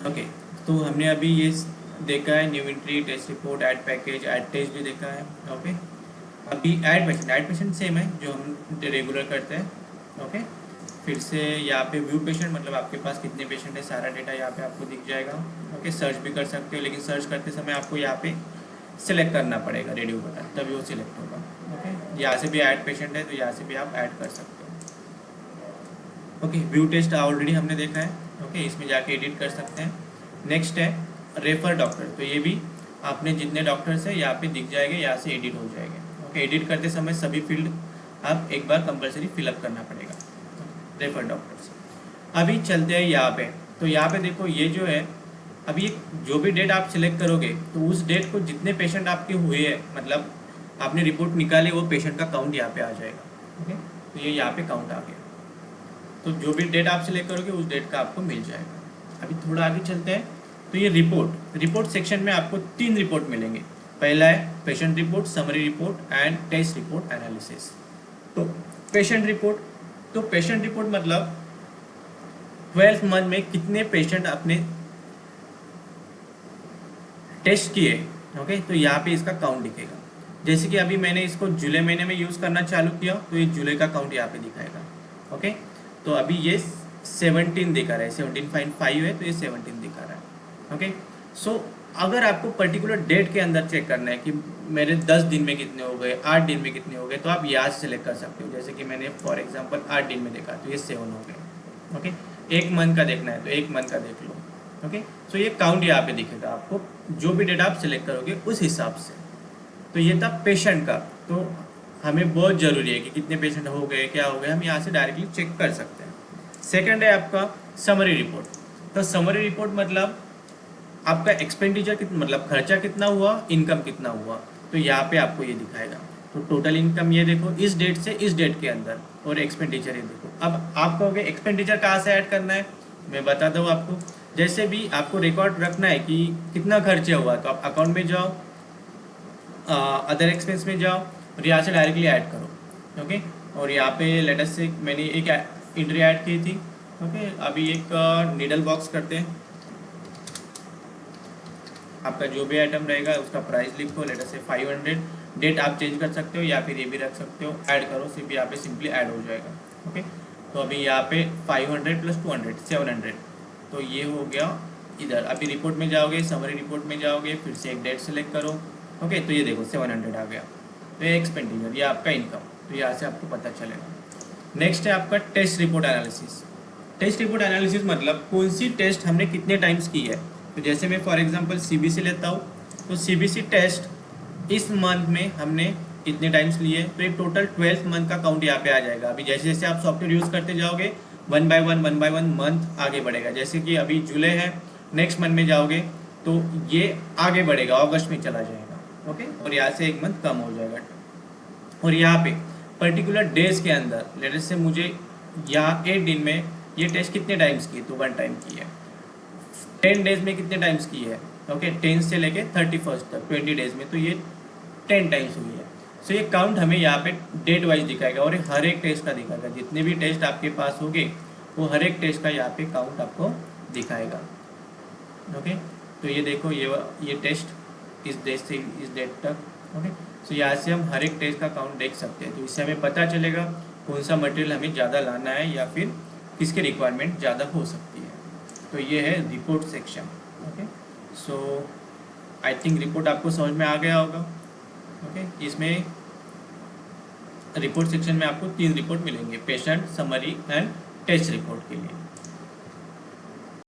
Okay, तो हमने अभी ये देखा है new entry, test report, add package, add test भी देखा है। ओके, अभी ऐड पेशेंट सेम है जो हम रेगुलर करते हैं। ओके, फिर से यहाँ पे व्यू पेशेंट मतलब आपके पास कितने पेशेंट है सारा डेटा यहाँ पे आपको दिख जाएगा। ओके, सर्च भी कर सकते हो, लेकिन सर्च करते समय आपको यहाँ पे सिलेक्ट करना पड़ेगा रेडियो बटन, तभी वो सिलेक्ट होगा। ओके, यहाँ से भी ऐड पेशेंट है तो यहाँ से भी आप ऐड कर सकते हो। ओके, व्यू टेस्ट ऑलरेडी हमने देखा है। ओके, इसमें जाके एडिट कर सकते हैं। नेक्स्ट है रेफर डॉक्टर, तो ये भी आपने जितने डॉक्टर्स है यहाँ पे दिख जाएंगे, यहाँ से एडिट हो जाएंगे। ओके, एडिट करते समय सभी फील्ड आप एक बार कंपलसरी फिलअप करना पड़ेगा रेफर डॉक्टर्स। अभी चलते हैं यहाँ पे, तो यहाँ पे देखो ये जो है अभी जो भी डेट आप सिलेक्ट करोगे तो उस डेट को जितने पेशेंट आपके हुए हैं मतलब आपने रिपोर्ट निकाले वो पेशेंट का काउंट यहाँ पे आ जाएगा। ओके, तो ये यहाँ पे काउंट आ गया, तो जो भी डेट आप सिलेक्ट करोगे उस डेट का आपको मिल जाएगा। अभी थोड़ा आगे चलते हैं, तो ये रिपोर्ट सेक्शन में आपको 3 रिपोर्ट मिलेंगे। पहला है patient report, summary report and test report analysis. तो पेशेंट रिपोर्ट मतलब 12 मंथ में कितने पेशेंट आपने टेस्ट किए। ओके, तो यहाँ पे इसका काउंट दिखेगा। जैसे कि अभी मैंने इसको जुलाई महीने में यूज़ करना चालू किया तो ये जुलाई का काउंट यहाँ पे दिखाएगा। ओके, तो अभी ये 17 दिखा रहा है, 17.5 है तो ये 17 दिखा रहा है। ओके, सो अगर आपको पर्टिकुलर डेट के अंदर चेक करना है कि मेरे 10 दिन में कितने हो गए, 8 दिन में कितने हो गए, तो आप यहाँ से सिलेक्ट कर सकते हो। जैसे कि मैंने फॉर एग्जांपल 8 दिन में देखा तो ये 7 हो गए। ओके, 1 मंथ का देखना है तो 1 मंथ का देख लो। ओके, सो ये काउंट यहाँ पे दिखेगा आपको, जो भी डेटा आप सिलेक्ट करोगे उस हिसाब से। तो ये था पेशेंट का, तो हमें बहुत ज़रूरी है कि कितने पेशेंट हो गए, क्या हो गए, हम यहाँ से डायरेक्टली चेक कर सकते हैं। सेकंड है आपका समरी रिपोर्ट। तो समरी रिपोर्ट मतलब आपका एक्सपेंडिचर कितना, मतलब खर्चा कितना हुआ, इनकम कितना हुआ, तो यहाँ पे आपको ये दिखाएगा। तो टोटल इनकम ये देखो इस डेट से इस डेट के अंदर, और एक्सपेंडिचर ये देखो। अब आप कहोगे एक्सपेंडिचर कहाँ से ऐड करना है, मैं बता दूँ आपको। जैसे भी आपको रिकॉर्ड रखना है कि कितना खर्चा हुआ, तो आप अकाउंट में जाओ, अदर एक्सपेंस में जाओ और यहाँ से डायरेक्टली ऐड करो। ओके, और यहाँ पे लेटेस्ट से मैंने एक एंट्री ऐड की थी। ओके, अभी एक नीडल बॉक्स करते हैं। आपका जो भी आइटम रहेगा उसका प्राइस लिखो, लेटेस्ट से 500। डेट आप चेंज कर सकते हो या फिर ये भी रख सकते हो, ऐड करो, सिर्फ यहाँ पे सिंपली ऐड हो जाएगा। ओके, तो अभी यहाँ पे 500 + 200 700, तो ये हो गया इधर। अभी रिपोर्ट में जाओगे, समरी रिपोर्ट में जाओगे, फिर से एक डेट सेलेक्ट करो। ओके, तो ये देखो 700 आ गया, तो ये एक्सपेंडिचर, ये आपका इनकम, तो यहाँ से आपको पता चलेगा। नेक्स्ट है आपका test report analysis. Test report analysis मतलब कौन सी टेस्ट हमने कितने टाइम्स की है। तो जैसे मैं फॉर एग्जांपल सीबीसी लेता हूँ, तो सीबीसी टेस्ट इस मंथ में हमने इतने टाइम्स लिए, तो एक टोटल 12 मंथ का काउंट यहाँ पे आ जाएगा। अभी जैसे जैसे आप सॉफ्टवेयर यूज़ करते जाओगे 1 बाय 1 मंथ आगे बढ़ेगा। जैसे कि अभी जुलाई है, नेक्स्ट मंथ में जाओगे तो ये आगे बढ़ेगा, अगस्त में चला जाएगा। ओके, और यहाँ से 1 मंथ कम हो जाएगा। और यहाँ पे पर्टिकुलर डेज के अंदर लेटर से मुझे यहाँ 8 दिन में ये टेस्ट कितने टाइम्स की, तो 1 टाइम की है। 10 डेज में कितने टाइम्स की है, ओके, 10 से लेके 31 तक 20 डेज में, तो ये 10 टाइम्स हुई है। सो ये काउंट हमें यहाँ पे डेट वाइज दिखाएगा और हर एक टेस्ट का दिखाएगा। जितने भी टेस्ट आपके पास होंगे वो हर एक टेस्ट का यहाँ पे काउंट आपको दिखाएगा। ओके, तो ये देखो ये टेस्ट इस डेट से इस डेट तक। ओके, सो यहाँ से हम हर एक टेस्ट का काउंट देख सकते हैं, तो इससे हमें पता चलेगा कौन सा मटेरियल हमें ज़्यादा लाना है या फिर किसकी रिक्वायरमेंट ज़्यादा हो सकती है। तो ये है report section. Okay, so I think report आपको समझ में आ गया होगा। ओके, इसमें रिपोर्ट सेक्शन में आपको 3 रिपोर्ट मिलेंगे, patient, summary and test report के लिए।